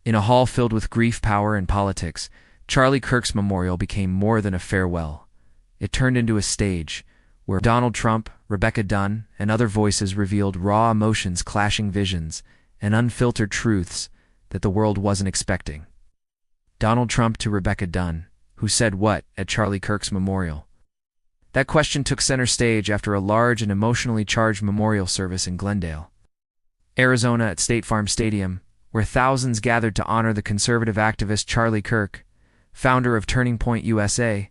In a hall filled with grief, power, and politics, Charlie Kirk's memorial became more than a farewell. It turned into a stage where Donald Trump, Rebecca Dunn, and other voices revealed raw emotions, clashing visions, and unfiltered truths that the world wasn't expecting. Donald Trump to Rebecca Dunn, who said what at Charlie Kirk's memorial? That question took center stage after a large and emotionally charged memorial service in Glendale, Arizona at State Farm Stadium, where thousands gathered to honor the conservative activist Charlie Kirk, founder of Turning Point USA,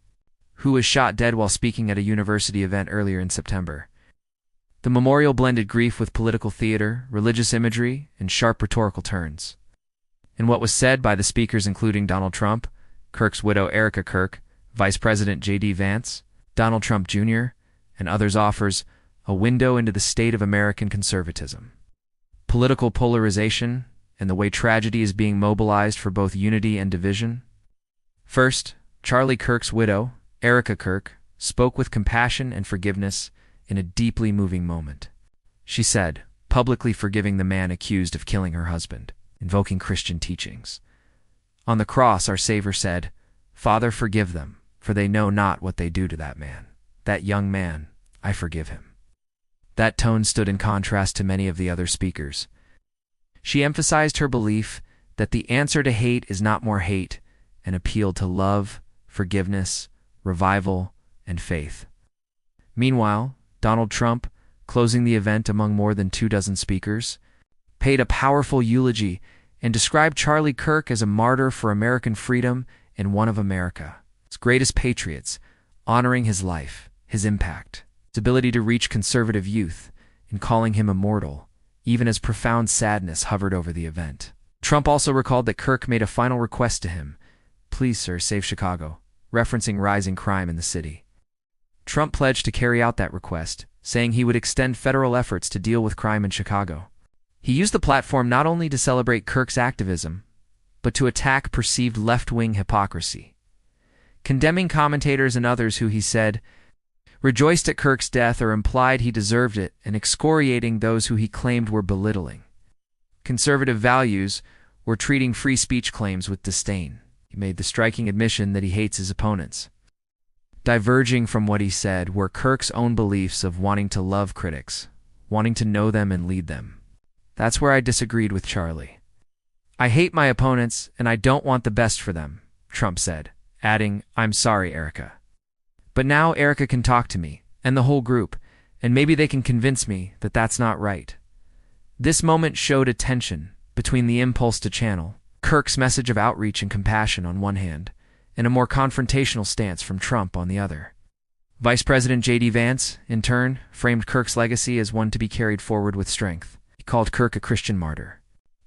who was shot dead while speaking at a university event earlier in September. The memorial blended grief with political theater, religious imagery, and sharp rhetorical turns. In what was said by the speakers including Donald Trump, Kirk's widow Erica Kirk, Vice President J.D. Vance, Donald Trump Jr., and others offers a window into the state of American conservatism, political polarization, and the way tragedy is being mobilized for both unity and division. First, Charlie Kirk's widow, Erica Kirk, spoke with compassion and forgiveness in a deeply moving moment. She said, publicly forgiving the man accused of killing her husband, invoking Christian teachings. On the cross, our Savior said, "Father, forgive them, for they know not what they do to that man. That young man, I forgive him." That tone stood in contrast to many of the other speakers. She emphasized her belief that the answer to hate is not more hate, and appealed to love, forgiveness, revival, and faith. Meanwhile, Donald Trump, closing the event among more than 24 speakers, paid a powerful eulogy and described Charlie Kirk as a martyr for American freedom and one of America's greatest patriots, honoring his life, his impact, his ability to reach conservative youth, and calling him immortal, even as profound sadness hovered over the event. Trump also recalled that Kirk made a final request to him, "Please, sir, save Chicago," referencing rising crime in the city. Trump pledged to carry out that request, saying he would extend federal efforts to deal with crime in Chicago. He used the platform not only to celebrate Kirk's activism, but to attack perceived left-wing hypocrisy, condemning commentators and others who, he said, rejoiced at Kirk's death or implied he deserved it, and excoriating those who he claimed were belittling conservative values or treating free speech claims with disdain. He made the striking admission that he hates his opponents. Diverging from what he said were Kirk's own beliefs of wanting to love critics, wanting to know them and lead them. That's where I disagreed with Charlie. "I hate my opponents, and I don't want the best for them," Trump said, adding, "I'm sorry, Erica. But now Erica can talk to me, and the whole group, and maybe they can convince me that that's not right." This moment showed a tension between the impulse to channel Kirk's message of outreach and compassion on one hand, and a more confrontational stance from Trump on the other. Vice President J.D. Vance, in turn, framed Kirk's legacy as one to be carried forward with strength. He called Kirk a Christian martyr,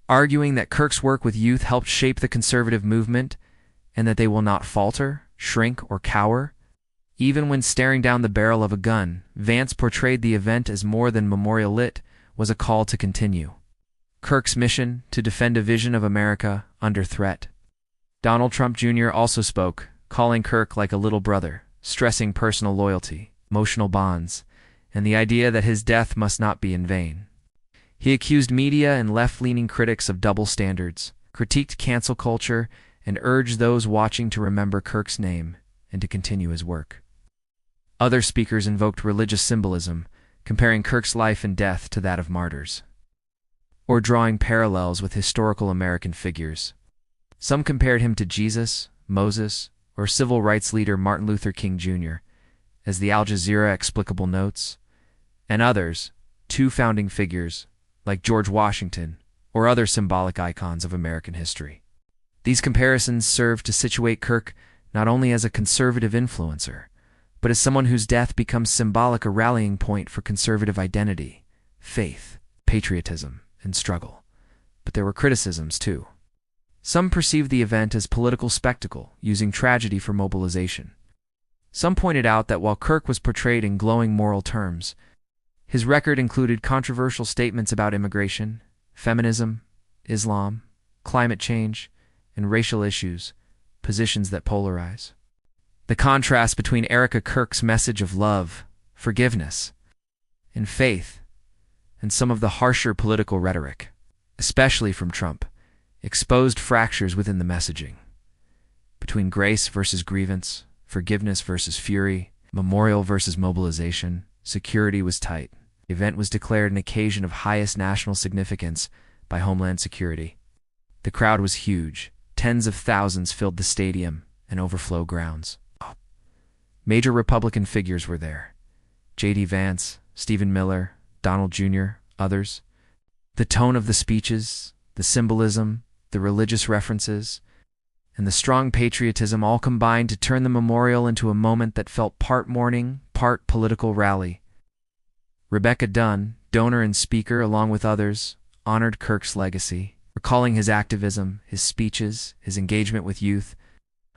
arguing that Kirk's work with youth helped shape the conservative movement and that they will not falter, shrink, or cower. Even when staring down the barrel of a gun, Vance portrayed the event as more than memorial. It was a call to continue Kirk's mission to defend a vision of America under threat. Donald Trump Jr. also spoke, calling Kirk like a little brother, stressing personal loyalty, emotional bonds, and the idea that his death must not be in vain. He accused media and left-leaning critics of double standards, critiqued cancel culture, and urged those watching to remember Kirk's name and to continue his work. Other speakers invoked religious symbolism, comparing Kirk's life and death to that of martyrs, or drawing parallels with historical American figures. Some compared him to Jesus, Moses, or civil rights leader Martin Luther King Jr., as the Al Jazeera explicable notes, and others, two founding figures, like George Washington, or other symbolic icons of American history. These comparisons serve to situate Kirk not only as a conservative influencer, but as someone whose death becomes symbolic a rallying point for conservative identity, faith, patriotism, and struggle. But there were criticisms, too. Some perceived the event as political spectacle, using tragedy for mobilization. Some pointed out that while Kirk was portrayed in glowing moral terms, his record included controversial statements about immigration, feminism, Islam, climate change, and racial issues, positions that polarize. The contrast between Erica Kirk's message of love, forgiveness, and faith, and some of the harsher political rhetoric, especially from Trump, exposed fractures within the messaging. Between grace versus grievance, forgiveness versus fury, memorial versus mobilization, security was tight. The event was declared an occasion of highest national significance by Homeland Security. The crowd was huge. Tens of thousands filled the stadium and overflow grounds. Major Republican figures were there. J.D. Vance, Stephen Miller, Donald Jr., others. The tone of the speeches, the symbolism, the religious references, and the strong patriotism all combined to turn the memorial into a moment that felt part mourning, part political rally. Rebecca Dunn, donor and speaker along with others, honored Kirk's legacy, recalling his activism, his speeches, his engagement with youth.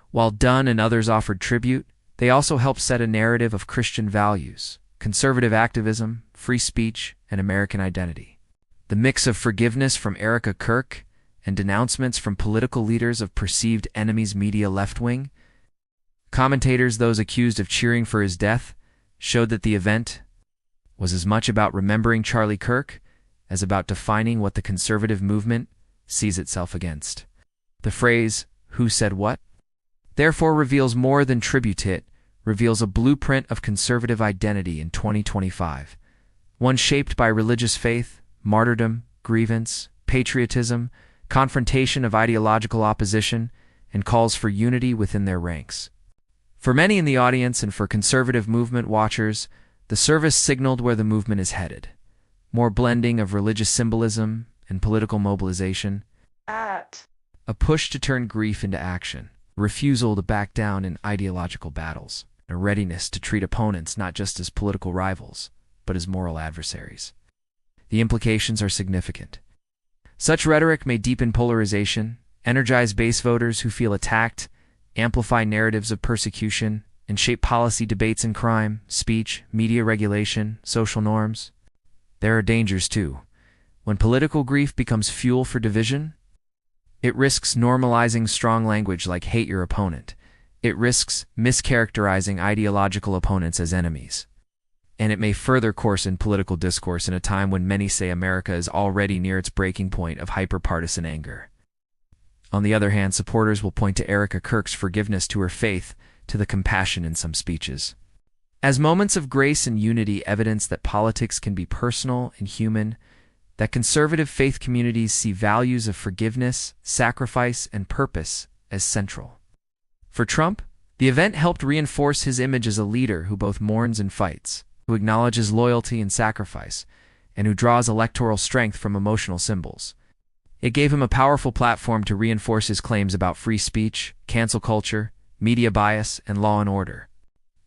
While Dunn and others offered tribute, they also helped set a narrative of Christian values, conservative activism, free speech, and American identity. The mix of forgiveness from Erica Kirk and denouncements from political leaders of perceived enemies media left-wing, commentators those accused of cheering for his death, showed that the event was as much about remembering Charlie Kirk as about defining what the conservative movement sees itself against. The phrase, "Who said what?" therefore reveals more than tribute. It reveals a blueprint of conservative identity in 2025, one shaped by religious faith, martyrdom, grievance, patriotism, confrontation of ideological opposition, and calls for unity within their ranks. For many in the audience and for conservative movement watchers, the service signaled where the movement is headed. More blending of religious symbolism and political mobilization. A push to turn grief into action. A refusal to back down in ideological battles. A readiness to treat opponents not just as political rivals, but as moral adversaries. The implications are significant. Such rhetoric may deepen polarization, energize base voters who feel attacked, amplify narratives of persecution, and shape policy debates in crime, speech, media regulation, social norms. There are dangers too. When political grief becomes fuel for division, it risks normalizing strong language like hate your opponent. It risks mischaracterizing ideological opponents as enemies. And it may further coarsen political discourse in a time when many say America is already near its breaking point of hyper-partisan anger. On the other hand, supporters will point to Erica Kirk's forgiveness to her faith, to the compassion in some speeches, as moments of grace and unity, evidence that politics can be personal and human, that conservative faith communities see values of forgiveness, sacrifice, and purpose as central. For Trump, the event helped reinforce his image as a leader who both mourns and fights, who acknowledges loyalty and sacrifice, and who draws electoral strength from emotional symbols. It gave him a powerful platform to reinforce his claims about free speech, cancel culture, media bias, and law and order.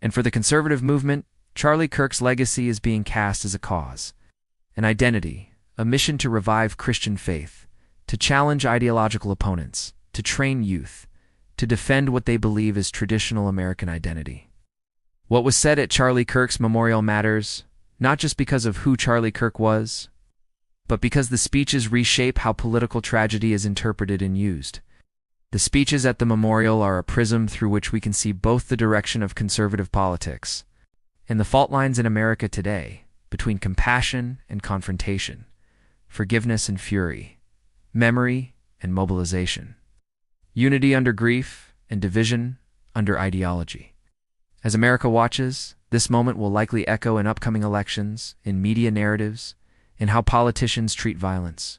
And for the conservative movement, Charlie Kirk's legacy is being cast as a cause, an identity, a mission to revive Christian faith, to challenge ideological opponents, to train youth, to defend what they believe is traditional American identity. What was said at Charlie Kirk's memorial matters, not just because of who Charlie Kirk was, but because the speeches reshape how political tragedy is interpreted and used. The speeches at the memorial are a prism through which we can see both the direction of conservative politics and the fault lines in America today between compassion and confrontation, forgiveness and fury, memory and mobilization, unity under grief and division under ideology. As America watches, this moment will likely echo in upcoming elections, in media narratives, in how politicians treat violence,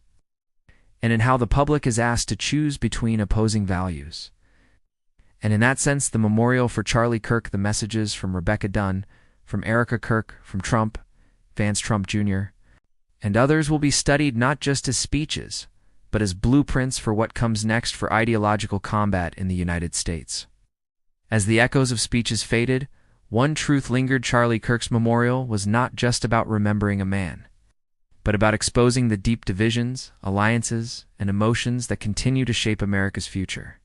and in how the public is asked to choose between opposing values. And in that sense, the memorial for Charlie Kirk, the messages from Rebecca Dunn, from Erica Kirk, from Trump, Vance Trump Jr., and others will be studied not just as speeches, but as blueprints for what comes next for ideological combat in the United States. As the echoes of speeches faded, one truth lingered: Charlie Kirk's memorial was not just about remembering a man, but about exposing the deep divisions, alliances, and emotions that continue to shape America's future.